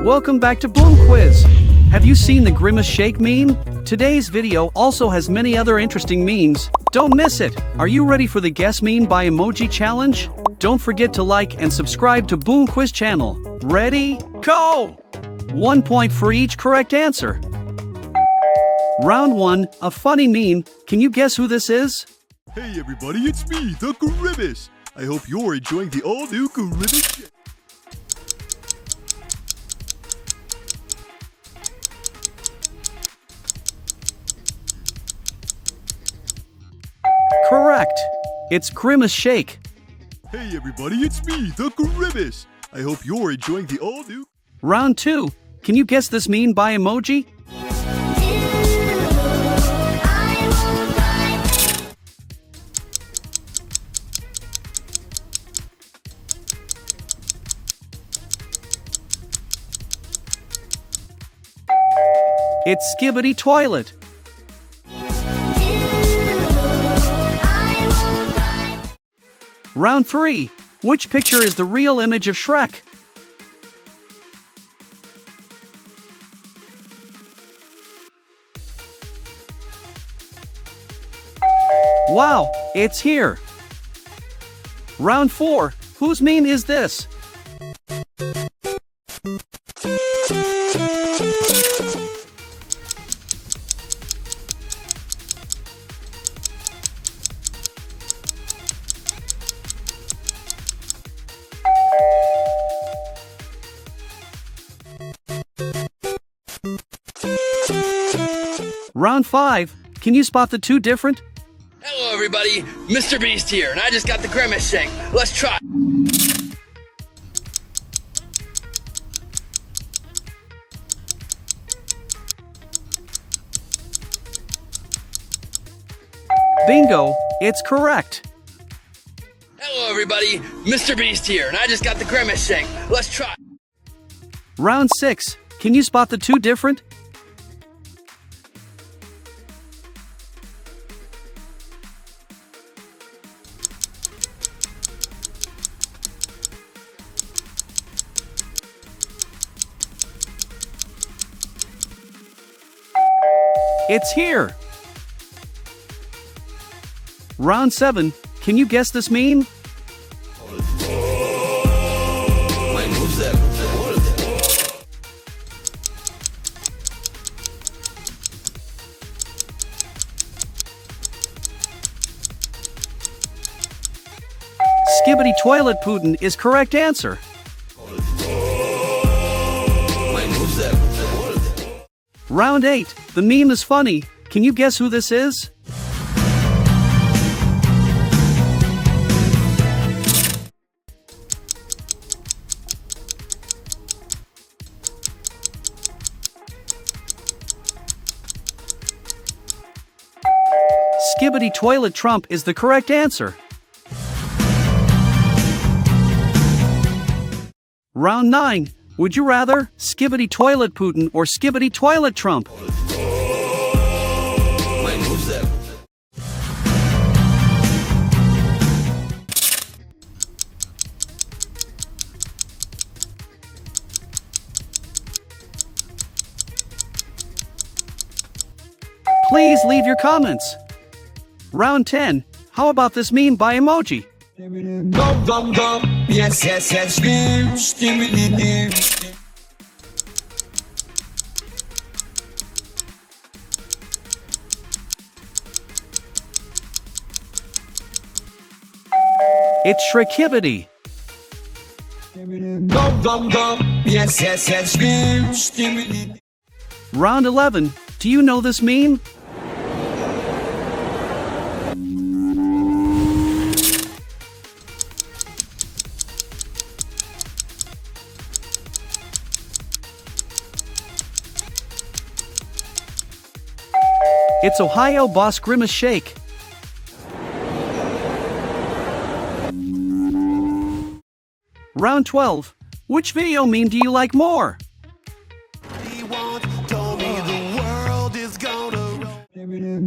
Welcome back to Boom Quiz. Have you seen the Grimace Shake Meme? Today's video also has many other interesting memes. Don't miss it. Are you ready for the Guess Meme by Emoji challenge? Don't forget to like and subscribe to Boom Quiz channel. Ready? Go! 1 point for each correct answer. Round 1, a funny meme. Can you guess who this is? Hey everybody, it's me, the Grimace. I hope you're enjoying the all-new Grimace Shake. Correct. It's Grimace Shake. Hey everybody, it's me, the Grimace. I hope you're enjoying the all-new... Round 2. Can you guess this meme by Emoji? It's Skibidi Toilet. Round 3. Which picture is the real image of Shrek? Wow, it's here. Round 4. Whose meme is this? Round 5. Can you spot the two different? Hello everybody, Mr. Beast here, and I just got the Grimace Shake. Let's try. Bingo, it's correct. Hello everybody, Mr. Beast here, and I just got the Grimace Shake. Let's try. Round 6. Can you spot the two different? It's here. Round 7. Can you guess this meme? Skibidi Toilet Putin is correct answer. Round 8. The meme is funny. Can you guess who this is? Skibidi Toilet Trump is the correct answer. Round 9. Would you rather Skibidi Toilet Putin or Skibidi Toilet Trump? Please leave your comments. Round 10. How about this meme by Emoji? Dum dum dum, yes yes yes, skibidi. It's Shrekibidi. Dum dum dum, yes yes yes, skibidi. Round 11. Do you know this meme? It's Ohio boss Grimace Shake. Round 12. Which video meme do you like more?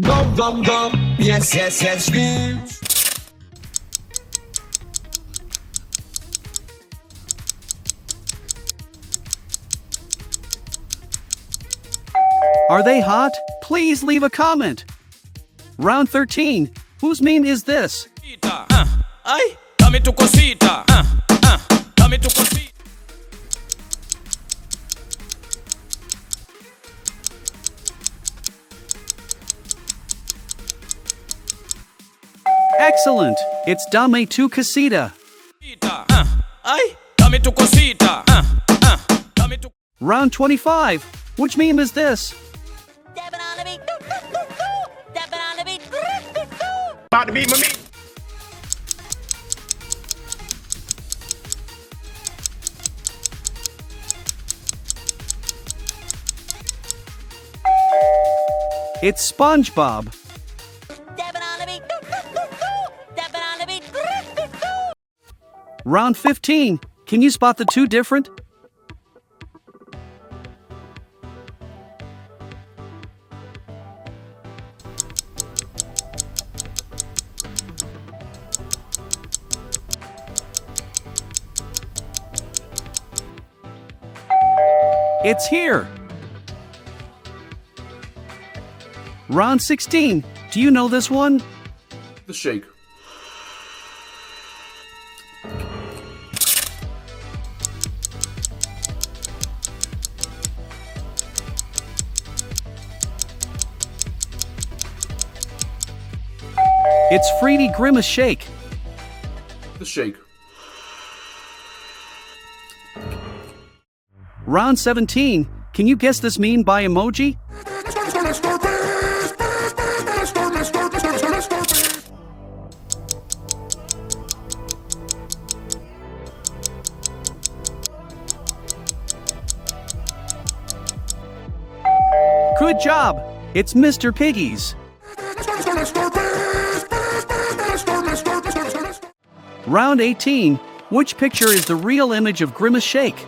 Dum dum dum, yes yes yes, Are they hot? Please leave a comment. Round 13. Whose meme is this? Ay, dame tu cosita. Dame tu cosita. Excellent! It's Dame tu casita. Ay, dame tu cosita. Dame tu. Round 25. Which meme is this? About to beat my meat. It's SpongeBob. Round 15. Can you spot the two different? It's here. Round 16. Do you know this one? The shake. It's Grimace Shake. The shake. Round 17. Can you guess this meme by Emoji? Good job! It's Mr. Piggies. Round 18. Which picture is the real image of Grimace Shake?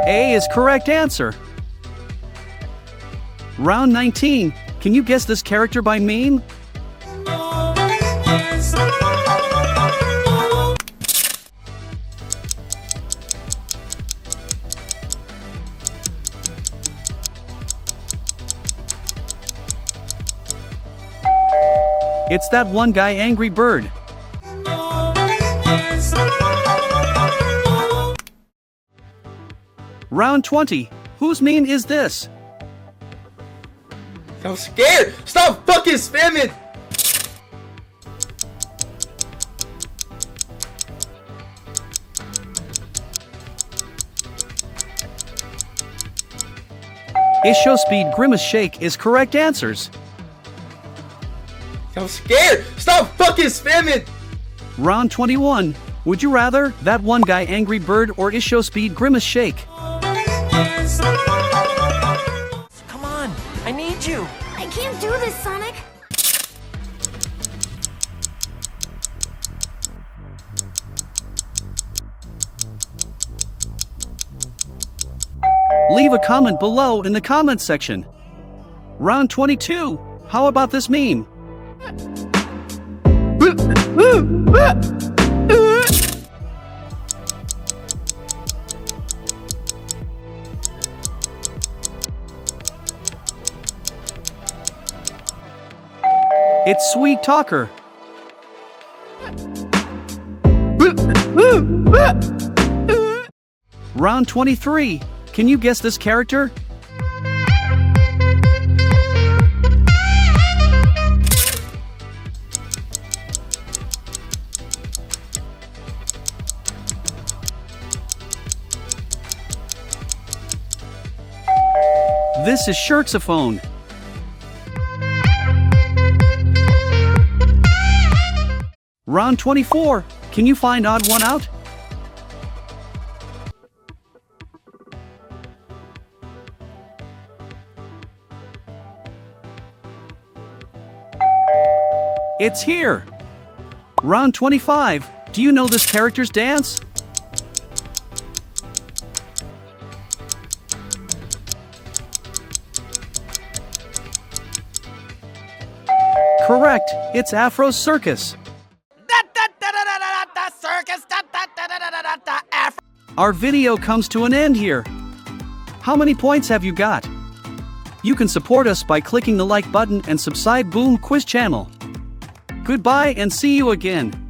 A is correct answer. Round 19. Can you guess this character by meme? It's that one guy, Angry Bird. Round 20. Whose meme is this? I'm scared! Stop fucking spamming! Isho Speed Grimace Shake is correct answers. I'm scared! Stop fucking spamming! Round 21. Would you rather that one guy, Angry Bird, or Isho Speed Grimace Shake? Come on, I need you. I can't do this, Sonic. Leave a comment below in the comment section. Round 22. How about this meme? It's Sweet Talker. Round 23. Can you guess this character? This is Shirtsophone. Round 24. Can you find odd one out? It's here. Round 25. Do you know this character's dance? Correct. It's Afro Circus. Our video comes to an end here. How many points have you got? You can support us by clicking the like button and subscribe Boom Quiz channel. Goodbye and see you again.